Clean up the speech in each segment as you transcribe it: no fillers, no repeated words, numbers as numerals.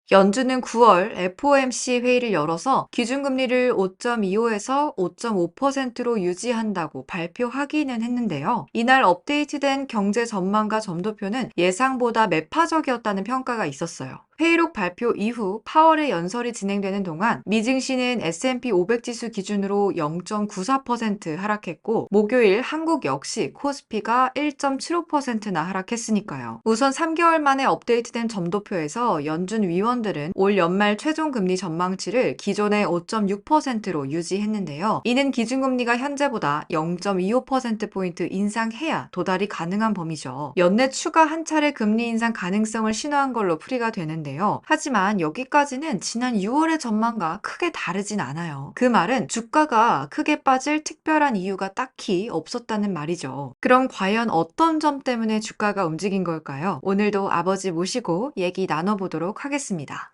연준은 9월 FOMC 회의를 열어서 기준금리를 5.25에서 5.5%로 유지한다고 발표하기는 했는데요. 이날 업데이트된 경제 전망가 점도표는 예상보다 매파적이었다는 평가가 있었어요. 회의록 발표 이후 파월의 연설이 진행되는 동안 미증시는 S&P 500 지수 기준으로 0.94% 하락했고, 목요일 한국 역시 코스피가 1.75%나 하락했으니까요. 우선 3개월 만에 업데이트된 점도표에서 연준 위원들은 올 연말 최종 금리 전망치를 기존의 5.6%로 유지했는데요. 이는 기준금리가 현재보다 0.25%포인트 인상해야 도달이 가능한 범위죠. 연내 추가 한 차례 금리 인상 가능성을 신호한 걸로 풀이가 되는데요. 하지만 여기까지는 지난 6월의 전망과 크게 다르진 않아요. 그 말은 주가가 크게 빠질 특별한 이유가 딱히 없었다는 말이죠. 그럼 과연 어떤 점 때문에 주가가 움직인 걸까요? 오늘도 아버지 모시고 얘기 나눠보도록 하겠습니다.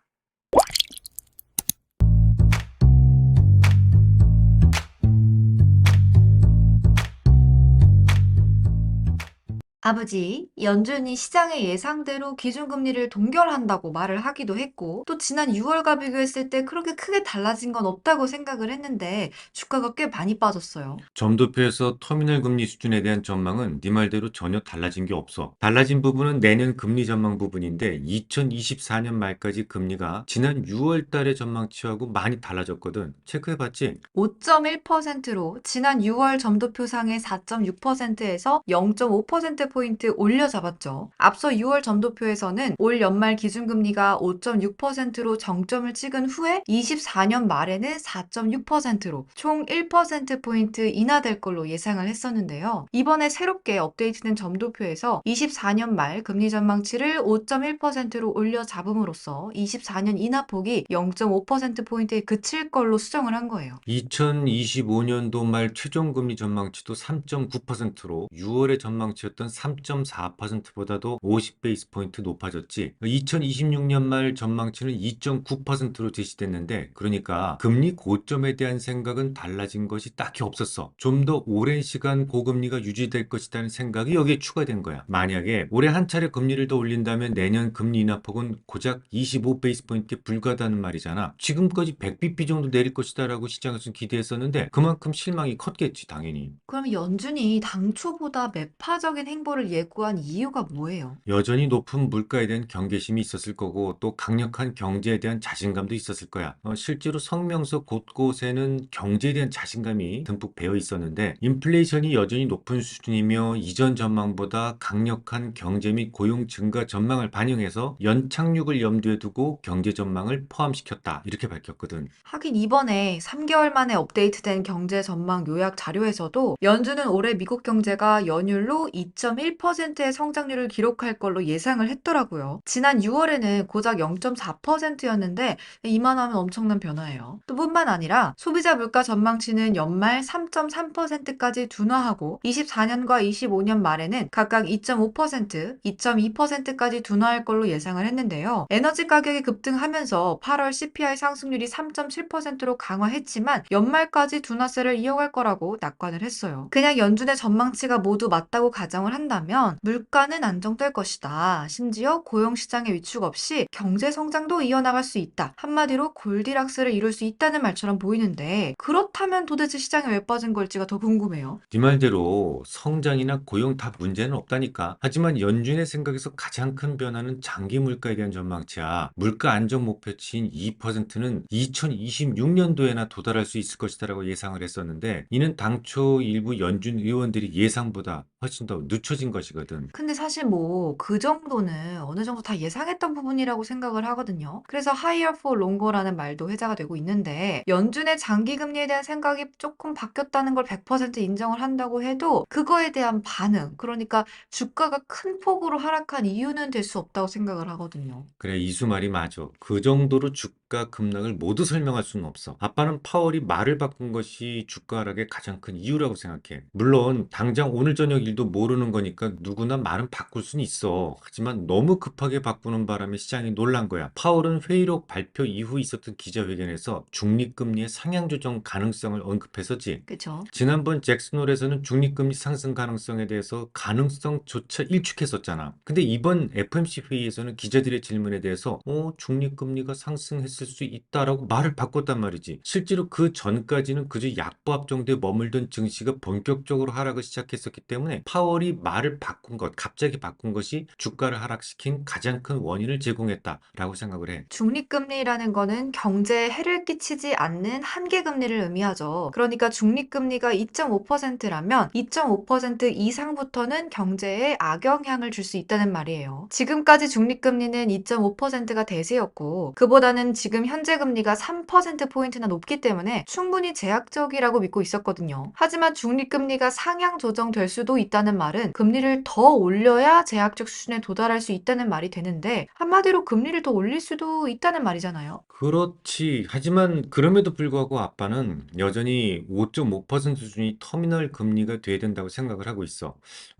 아버지, 연준이 시장의 예상대로 기준금리를 동결한다고 말을 하기도 했고, 또 지난 6월과 비교했을 때 그렇게 크게 달라진 건 없다고 생각을 했는데, 주가가 꽤 많이 빠졌어요. 점도표에서 터미널 금리 수준에 대한 전망은 네 말대로 전혀 달라진 게 없어. 달라진 부분은 내년 금리 전망 부분인데 2024년 말까지 금리가 지난 6월 달의 전망치하고 많이 달라졌거든. 체크해봤지? 5.1%로 지난 6월 점도표상의 4.6%에서 0.5%포인트 올려 잡았죠. 앞서 6월 점도표에서는 올 연말 기준금리가 5.6%로 정점을 찍은 후에 24년 말에는 4.6%로 총 1%포인트 인하될 걸로 예상을 했었는데요. 이번에 새롭게 업데이트된 점도표에서 24년 말 금리 전망치를 5.1%로 올려 잡음으로써 24년 인하폭이 0.5%포인트에 그칠 걸로 수정을 한 거예요. 2025년도 말 최종금리 전망치도 3.9%로 6월의 전망치였던 3.4%보다도 50베이스 포인트 높아졌지. 2026년 말 전망치는 2.9%로 제시됐는데, 그러니까 금리 고점에 대한 생각은 달라진 것이 딱히 없었어. 좀 더 오랜 시간 고금리가 유지될 것이라는 생각이 여기에 추가된 거야. 만약에 올해 한 차례 금리를 더 올린다면 내년 금리 인하폭은 고작 25베이스 포인트에 불과하다는 말이잖아. 지금까지 100bp 정도 내릴 것이다라고 시장에서는 기대했었는데 그만큼 실망이 컸겠지, 당연히. 그럼 연준이 당초보다 매파적인 행보를 예고한 이유가 뭐예요? 여전히 높은 물가에 대한 경계심이 있었을 거고 또 강력한 경제에 대한 자신감도 있었을 거야. 실제로 성명서 곳곳에는 경제에 대한 자신감이 듬뿍 배어 있었는데, 인플레이션이 여전히 높은 수준이며 이전 전망보다 강력한 경제 및 고용 증가 전망을 반영해서 연착륙을 염두에 두고 경제 전망을 포함시켰다, 이렇게 밝혔거든. 하긴 이번에 3개월 만에 업데이트된 경제 전망 요약 자료에서도 연준은 올해 미국 경제가 연율로 2.1%의 성장률을 기록할 걸로 예상을 했더라고요. 지난 6월에는 고작 0.4%였는데 이만하면 엄청난 변화예요. 또 뿐만 아니라 소비자 물가 전망치는 연말 3.3%까지 둔화하고 24년과 25년 말에는 각각 2.5%, 2.2%까지 둔화할 걸로 예상을 했는데요. 에너지 가격이 급등하면서 8월 CPI 상승률이 3.7%로 강화했지만 연말까지 둔화세를 이어갈 거라고 낙관을 했어요. 그냥 연준의 전망치가 모두 맞다고 가정을 한다면 물가는 안정될 것이다. 심지어 고용시장의 위축 없이 경제 성장도 이어나갈 수 있다. 한마디로 골디락스를 이룰 수 있다는 말처럼 보이는데, 그렇다면 도대체 시장에 왜 빠진 걸지가 더 궁금해요. 네 말대로 성장이나 고용 다 문제는 없다니까. 하지만 연준의 생각에서 가장 큰 변화는 장기 물가에 대한 전망치야. 물가 안정 목표치인 2%는 2026년도에나 도달할 수 있을 것이다라고 예상을 했었는데, 이는 당초 일부 연준 의원들이 예상보다 훨씬 더 늦춰진 것이거든. 근데 사실 뭐 그 정도는 어느 정도 다 예상했던 부분이라고 생각을 하거든요. 그래서 higher for longer라는 말도 회자가 되고 있는데, 연준의 장기 금리에 대한 생각이 조금 바뀌었다는 걸 100% 인정을 한다고 해도 그거에 대한 반응, 그러니까 주가가 큰 폭으로 하락한 이유는 될 수 없다고 생각을 하거든요. 그래, 이수 말이 맞아. 그 정도로 주가 급락을 모두 설명할 수는 없어. 아빠는 파월이 말을 바꾼 것이 주가 하락의 가장 큰 이유라고 생각해. 물론 당장 오늘 저녁 일도 모르는 거니까 누구나 말은 바꿀 수는 있어. 하지만 너무 급하게 바꾸는 바람에 시장이 놀란 거야. 파월은 회의록 발표 이후 있었던 기자회견에서 중립금리의 상향 조정 가능성을 언급했었지. 그쵸? 지난번 잭슨홀에서는 중립금리 상승 가능성에 대해서 가능성조차 일축했었잖아. 근데 이번 FOMC 회의에서는 기자들의 질문에 대해서 중립금리가 상승했을 수 있다라고 말을 바꿨단 말이지. 실제로 그 전까지는 그저 약보합 정도에 머물던 증시가 본격적으로 하락을 시작했었기 때문에 파월이 말을 바꾼 것, 갑자기 바꾼 것이 주가를 하락시킨 가장 큰 원인을 제공했다라고 생각을 해. 중립금리라는 거는 경제에 해를 끼치지 않는 한계금리를 의미하죠. 그러니까 중립금리가 2.5%라면 2.5% 이상부터는 경제에 악영향을 줄 수 있다는 말이에요. 지금까지 중립금리는 2.5%가 대세였고 그보다는 지금 현재 금리가 3%포인트나 높기 때문에 충분히 제약적이라고 믿고 있었거든요. 하지만 중립금리가 상향 조정될 수도 있다는 말은 금리를 더 올려야 제약적 수준에 도달할 수 있다는 말이 되는데 한마디로 금리를 더 올릴 수도 있다는 말이잖아요. 그렇지. 하지만 그럼에도 불구하고 아빠는 여전히 5.5% 수준이 터미널 금리가 돼야 된다고 생각을 하고 있어.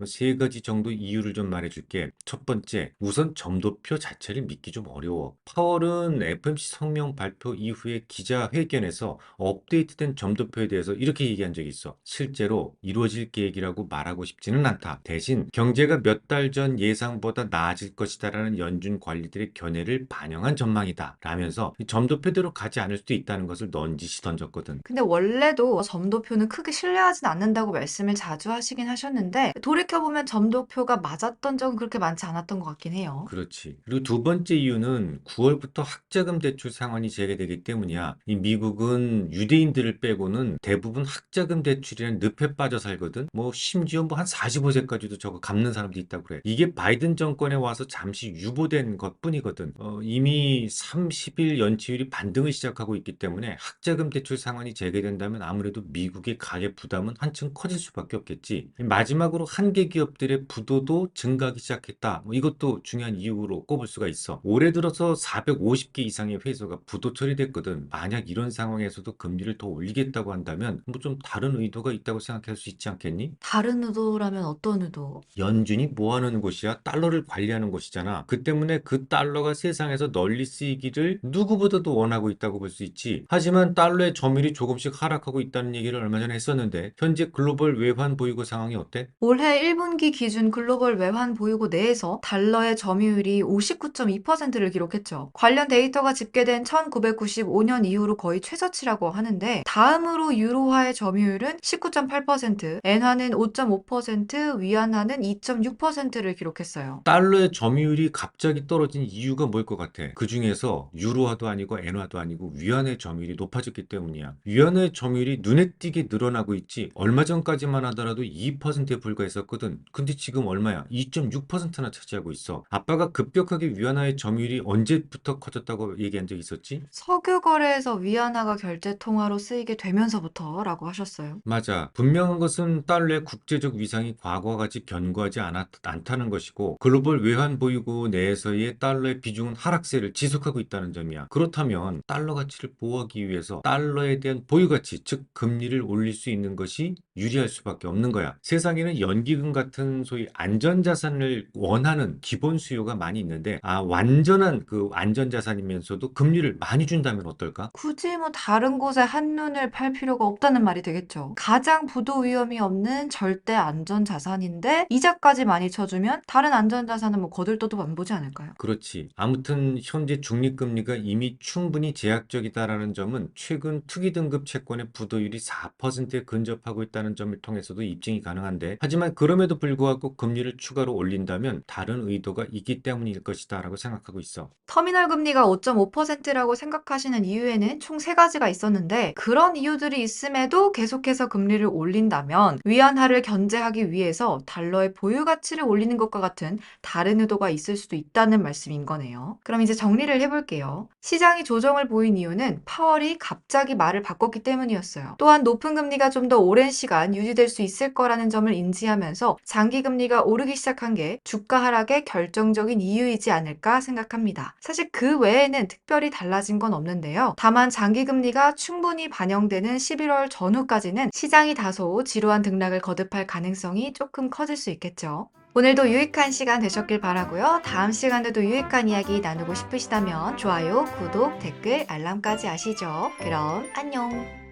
세 가지 정도 이유를 좀 말해줄게. 첫 번째, 우선 점도표 자체를 믿기 좀 어려워. 파월은 FOMC 성명 발표 이후에 기자회견에서 업데이트된 점도표에 대해서 이렇게 얘기한 적이 있어. 실제로 이루어질 계획이라고 말하고 싶지는 않다. 대신 경제가 몇 달 전 예상보다 나아질 것이다라는 연준 관리들의 견해를 반영한 전망이다. 라면서 이 점도표대로 가지 않을 수도 있다는 것을 넌지시 던졌거든. 근데 원래도 점도표는 크게 신뢰하진 않는다고 말씀을 자주 하시긴 하셨는데 돌이켜보면 점도표가 맞았던 적은 그렇게 많지 않았던 것 같긴 해요. 그렇지. 그리고 두 번째 이유는 9월부터 학자금 대출 상환이 재개되기 때문이야. 이 미국은 유대인들을 빼고는 대부분 학자금 대출이란 늪에 빠져 살거든. 뭐 심지어 뭐 한 45세까지도 저거 갚는 사람도 있다고 그래. 이게 바이든 정권에 와서 잠시 유보된 것뿐이거든. 이미 30일 연체율이 반등을 시작하고 있기 때문에 학자금 대출 상환이 재개된다면 아무래도 미국의 가계 부담은 한층 커질 수밖에 없겠지. 마지막으로 한계 기업들의 부도도 증가하기 시작했다. 뭐 이것도 중요한 이유로 꼽을 수가 있어. 올해 들어서 450개 이상의 회사가 부도 처리됐거든. 만약 이런 상황에서도 금리를 더 올리겠다고 한다면 뭐 좀 다른 의도가 있다고 생각할 수 있지 않겠니? 다른 의도라면 어떤 의도? 연준이 뭐 하는 곳이야? 달러를 관리하는 곳이잖아. 그 때문에 그 달러가 세상에서 널리 쓰이기를 누구보다도 원하고 있다고 볼 수 있지. 하지만 달러의 점유율이 조금씩 하락하고 있다는 얘기를 얼마 전에 했었는데 현재 글로벌 외환 보유고 상황이 어때? 올해 1분기 기준 글로벌 외환 보유고 내에서 달러의 점유율이 59.2%를 기록했죠. 관련 데이터가 집계된 1995년 이후로 거의 최저치라고 하는데 다음으로 유로화의 점유율은 19.8%, 엔화는 5.5%, 위안화는 2.6%를 기록했어요. 달러의 점유율이 갑자기 떨어진 이유가 뭘 것 같아? 그 중에서 유로화도 아니고 엔화도 아니고 위안의 점유율이 높아졌기 때문이야. 위안의 점유율이 눈에 띄게 늘어나고 있지. 얼마 전까지만 하더라도 2%에 불과했었거든. 근데 지금 얼마야? 2.6%나 차지하고 있어. 아빠가 급격하게 위안화의 점유율이 언제부터 커졌다고 얘기한 적 있었지? 석유 거래에서 위안화가 결제 통화로 쓰이게 되면서부터라고 하셨어요. 맞아. 분명한 것은 달러의 국제적 위상이 과거와 같이 견고하지 않다는 것이고 글로벌 외환 보유고 내에서의 달러의 비중은 하락세를 지속하고 있다는 점이야. 그렇다면 달러 가치를 보호하기 위해서 달러에 대한 보유 가치, 즉 금리를 올릴 수 있는 것이 유리할 수밖에 없는 거야. 세상에는 연기금 같은 소위 안전자산을 원하는 기본 수요가 많이 있는데 완전한 그 안전자산이면서도 금리를 많이 준다면 어떨까? 굳이 뭐 다른 곳에 한눈을 팔 필요가 없다는 말이 되겠죠. 가장 부도 위험이 없는 절대 안전 자산인데 이자까지 많이 쳐주면 다른 안전 자산은 뭐 거들떠도 안 보지 않을까요? 그렇지. 아무튼 현재 중립금리가 이미 충분히 제약적이다라는 점은 최근 투기 등급 채권의 부도율이 4%에 근접하고 있다는 점을 통해서도 입증이 가능한데 하지만 그럼에도 불구하고 금리를 추가로 올린다면 다른 의도가 있기 때문일 것이다라고 생각하고 있어. 터미널 금리가 5.5%라고 생각하시는 이유에는 총 세 가지가 있었는데 그런 이유들이 있음에도 계속해서 금리를 올린다면 위안화를 견제하기 위해서 달러의 보유 가치를 올리는 것과 같은 다른 의도가 있을 수도 있다는 말씀인 거네요. 그럼 이제 정리를 해볼게요. 시장이 조정을 보인 이유는 파월이 갑자기 말을 바꿨기 때문이었어요. 또한 높은 금리가 좀 더 오랜 시간 기간 유지될 수 있을 거라는 점을 인지하면서 장기금리가 오르기 시작한 게 주가 하락의 결정적인 이유이지 않을까 생각합니다. 사실 그 외에는 특별히 달라진 건 없는데요. 다만 장기금리가 충분히 반영되는 11월 전후까지는 시장이 다소 지루한 등락을 거듭할 가능성이 조금 커질 수 있겠죠. 오늘도 유익한 시간 되셨길 바라고요. 다음 시간에도 유익한 이야기 나누고 싶으시다면 좋아요, 구독, 댓글, 알람까지 아시죠? 그럼 안녕!